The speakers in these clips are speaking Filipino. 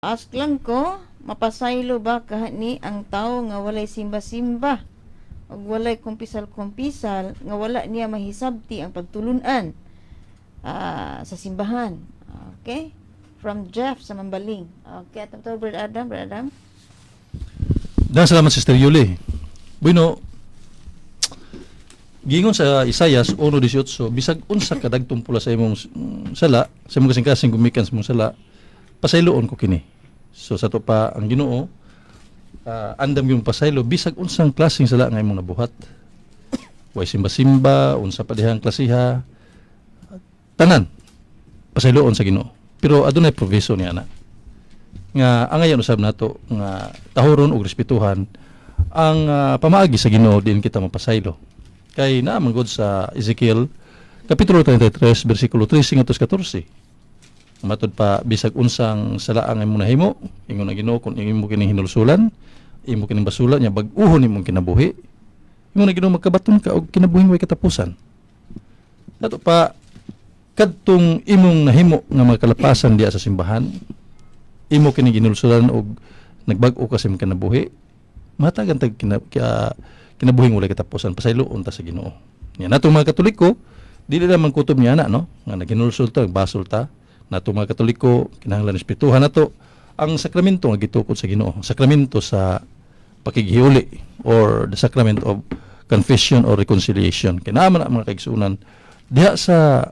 Ask lang ko, mapasaylo ba kahani ang tao nga walay simba-simba ug walay kumpisal-kumpisal nga wala niya mahisabti ang pagtulunan sa simbahan. Okay? From Jeff sa Mambaling. Okay, atong to, Brother Adam, Brother Adam. Salamat, Sister Yuli. Bueno, gingon sa Isaias 1:18, bisag unsa ka dagtong pula sa imong sala, sa imong kasing-kasing gumikan sa imong sala, pasayloon ko kini. So sa to pa ang Ginoo, andam yung pasaylo bisag unsang klaseng sala nga imong nabuhat. Way simba-simba, unsa pa dihang klasiha, tanan pasayloon sa Ginoo. Pero adunay proviso niya na. Nga angayon usab nato nga tahuron og respetuhan ang pamaagi sa Ginoo din kita mapasaylo. Kay naman gud sa Ezekiel kapitulo 33 bersikulo 13 hangtod 14. Matod pa bisag unsang salaang imong nahimo, ingon ang Ginoo kun imo kining hinulsulan, imo kining basulan nya bag-uhon imong kinabuhi. Ingon ang Ginoo magkabaton ka og kinabuhing way katapusan. Dato pa kadtong imong nahimo nga mga kalapasan diya sa simbahan, imo kining ginulsulan og nagbag-o ka sa imong kinabuhi, matagan tag kinabuhing walay katapusan, pasayloon ta sa Ginoo. Nya natong mga Katoliko, dili naman kutob niya na no, nga naginulsul ta, nagbasol ta. Nato mga Katoliko, kinahanglan espirituhan nato ang sakramento nga gitukod sa Ginoo, sakramento sa pakighiuli or the sacrament of confession or reconciliation. Kinahanglan ang mga kaigsunan diha sa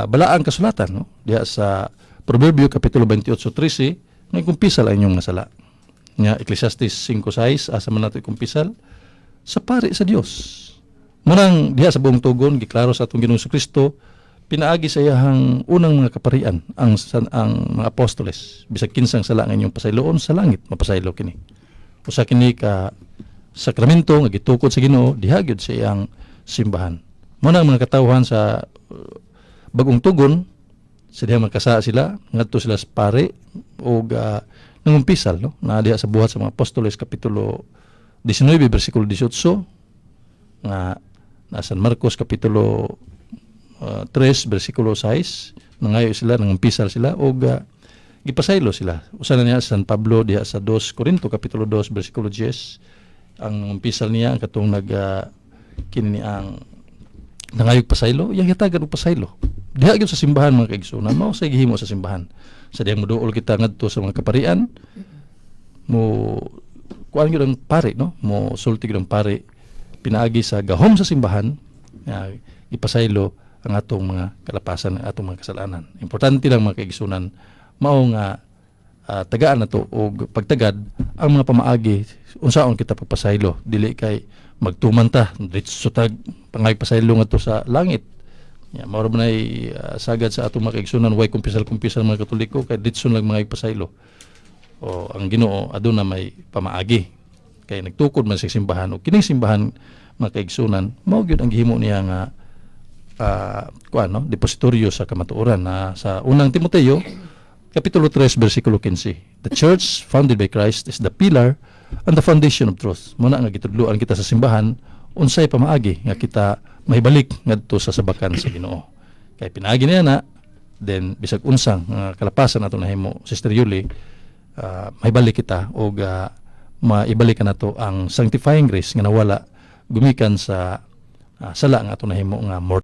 balaang kasulatan, no? Diha sa Proverbio kapitulo 28:13, nga kumpisal ang inyong nasala. Nya Ecclesiastes 5:6, asa man nato kumpisal sa pari sa Dios. Munang diha sa buong tugon giklaro sa atong Ginoong Kristo, pinaagi sa iyahang unang mga kaparian ang mga apostoles bisag kinsang sala nga inyong pasayloon sa langit mapasaylo kini. Usa kini ka sakramento nga gitukod sa Ginoo diha gyud sa iyang simbahan. Mao ang mga katawhan sa bagong tugon sa diha magkasa sila ngadto sila sa pare og nangumpisal no na diha sa buhat sa mga apostoles kapitulo 19 bersikulo 18 nga na San Marcos kapitulo 3 bersikulo 6 nangayo sila nangumpisal sila og gipasaylo sila. Usa na niya San Pablo diha sa 2 Corinto kapitulo 2 bersikulo 10 ang nangumpisal niya ang katong kini ang nangayog pasaylo, yang hitagan og pasaylo. Diha gyud sa simbahan mga kaigsunan, mao sa gihimo sa simbahan. Sa diyang moduol kita ngadto sa mga kaparian, mo kuan gyud ang pare no, mo sulti gyud ang pare pinaagi sa gahom sa simbahan, ipasaylo ang atong mga kalapasan, ang atong mga kasalanan. Importante lang mga kaigsunan, mao nga tagaan nato og pagtagad ang mga pamaagi unsaon kita pagpasaylo, dili kay magtuman ta diretso tag pangay pasaylo ngadto sa langit. Mao ra nay sagad sa atong mga kaigsunan, way kumpisal mga Katoliko kay diretso lang mga pasaylo. O ang Ginoo aduna may pamaagi kay nagtukod man sa simbahan o kining simbahan mga kaigsunan, mao gyud ang gihimo niya nga depositoryo sa kamatuoran na sa unang Timoteo kapitulo 3 bersikulo 15. The church founded by Christ is the pillar and the foundation of truth. Muna nga gitudloan kita sa simbahan unsay pamaagi nga kita mahibalik ngadto sa sabakan sa Ginoo. Kay pinaagi niya na then bisag unsang kalapasan nato nahimo Sister Yuli, mahibalik kita og maibalik nato ang sanctifying grace nga nawala gumikan sa sala nga ato nahimo nga